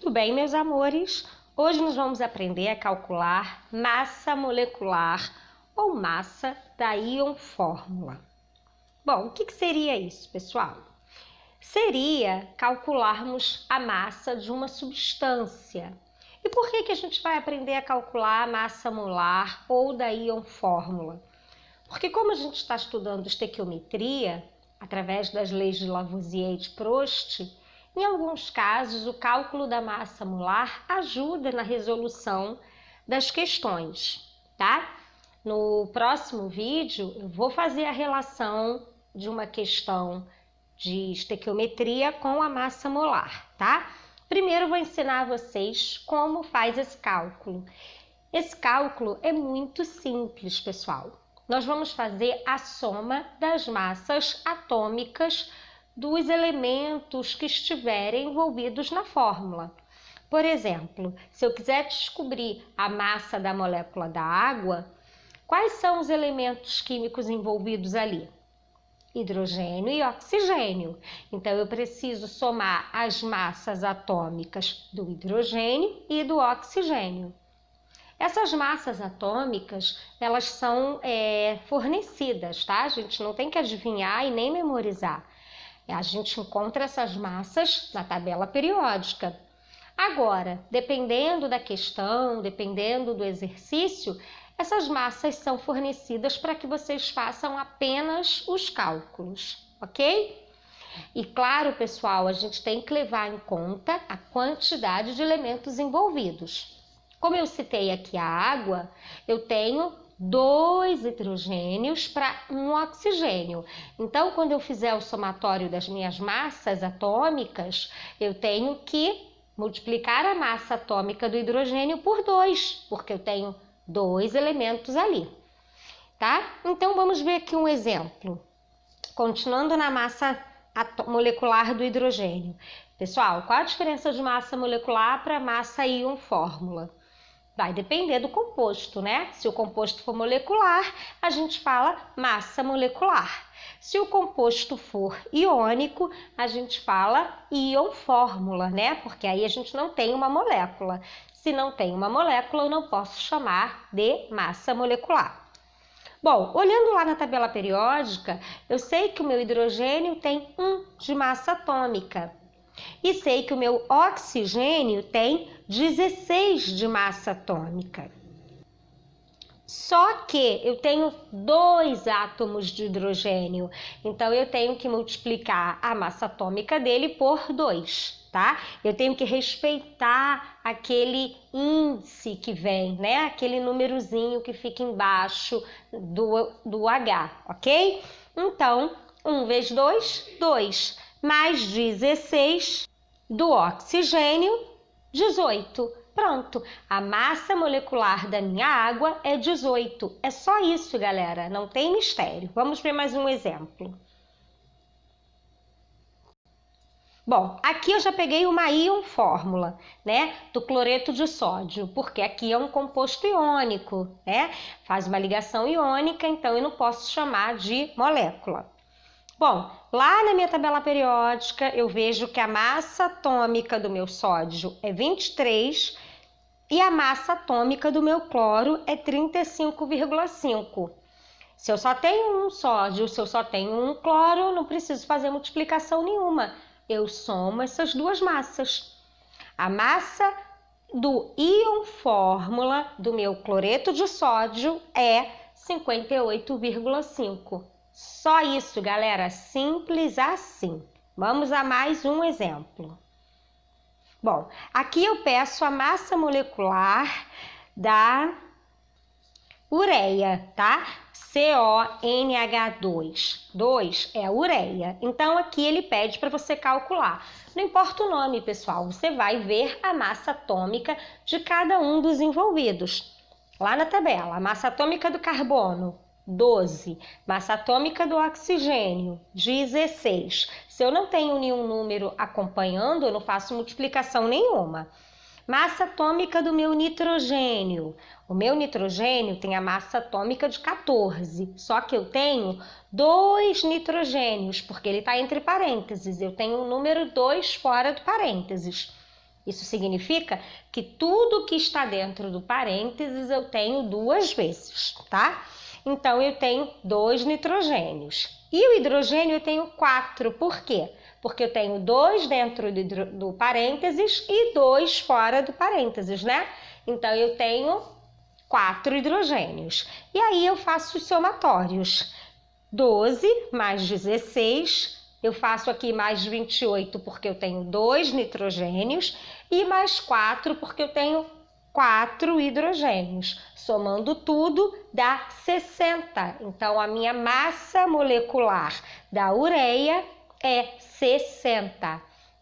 Tudo bem, meus amores? Hoje nós vamos aprender a calcular massa molecular ou massa da íon fórmula. Bom, o que seria isso, pessoal? Seria calcularmos a massa de uma substância. E por que a gente vai aprender a calcular a massa molar ou da íon fórmula? Porque como a gente está estudando estequiometria, através das leis de Lavoisier e de Prost, em alguns casos o cálculo da massa molar ajuda na resolução das questões, tá? No próximo vídeo eu vou fazer a relação de uma questão de estequiometria com a massa molar, tá? Primeiro eu vou ensinar vocês como faz esse cálculo. Esse cálculo é muito simples, pessoal. Nós vamos fazer a soma das massas atômicas dos elementos que estiverem envolvidos na fórmula. Por exemplo, se eu quiser descobrir a massa da molécula da água, quais são os elementos químicos envolvidos ali? Hidrogênio e oxigênio. Então, eu preciso somar as massas atômicas do hidrogênio e do oxigênio. Essas massas atômicas, elas são fornecidas, tá? A gente não tem que adivinhar e nem memorizar. A gente encontra essas massas na tabela periódica. Agora, dependendo da questão, dependendo do exercício, essas massas são fornecidas para que vocês façam apenas os cálculos, ok? E claro, pessoal, a gente tem que levar em conta a quantidade de elementos envolvidos. Como eu citei aqui a água, eu tenho 2 hidrogênios para 1 oxigênio. Então, quando eu fizer o somatório das minhas massas atômicas, eu tenho que multiplicar a massa atômica do hidrogênio por 2, porque eu tenho 2 elementos ali, tá? Então, vamos ver aqui um exemplo. Continuando na massa molecular do hidrogênio. Pessoal, qual a diferença de massa molecular para massa íon fórmula? Vai depender do composto, né? Se o composto for molecular, a gente fala massa molecular. Se o composto for iônico, a gente fala íon fórmula, né? Porque aí a gente não tem uma molécula. Se não tem uma molécula, eu não posso chamar de massa molecular. Bom, olhando lá na tabela periódica, eu sei que o meu hidrogênio tem 1 de massa atômica. E sei que o meu oxigênio tem 16 de massa atômica. Só que eu tenho 2 átomos de hidrogênio, então eu tenho que multiplicar a massa atômica dele por 2, tá? Eu tenho que respeitar aquele índice que vem, né? Aquele númerozinho que fica embaixo do H, ok? Então, 1 vezes 2, 2. Mais 16 do oxigênio, 18. Pronto, a massa molecular da minha água é 18. É só isso, galera, não tem mistério. Vamos ver mais um exemplo. Bom, aqui eu já peguei uma íon fórmula, né, do cloreto de sódio, porque aqui é um composto iônico, né? Faz uma ligação iônica, então eu não posso chamar de molécula. Bom, lá na minha tabela periódica eu vejo que a massa atômica do meu sódio é 23 e a massa atômica do meu cloro é 35,5. Se eu só tenho um sódio, se eu só tenho um cloro, não preciso fazer multiplicação nenhuma. Eu somo essas duas massas. A massa do íon fórmula do meu cloreto de sódio é 58,5. Só isso, galera, simples assim. Vamos a mais um exemplo. Bom, aqui eu peço a massa molecular da ureia, tá? CONH2. 2 é a ureia. Então, aqui ele pede para você calcular. Não importa o nome, pessoal, você vai ver a massa atômica de cada um dos envolvidos. Lá na tabela, a massa atômica do carbono, 12. Massa atômica do oxigênio, 16. Se eu não tenho nenhum número acompanhando, eu não faço multiplicação nenhuma. Massa atômica do meu nitrogênio. O meu nitrogênio tem a massa atômica de 14, só que eu tenho 2 nitrogênios, porque ele está entre parênteses. Eu tenho o número 2 fora do parênteses. Isso significa que tudo que está dentro do parênteses eu tenho 2 vezes, tá? Então, eu tenho 2 nitrogênios. E o hidrogênio eu tenho 4. Por quê? Porque eu tenho 2 dentro do parênteses e 2 fora do parênteses, né? Então, eu tenho 4 hidrogênios. E aí, eu faço os somatórios. 12 mais 16, eu faço aqui mais 28 porque eu tenho 2 nitrogênios e mais 4 porque eu tenho 4 hidrogênios. Somando tudo dá 60. Então, a minha massa molecular da ureia é 60.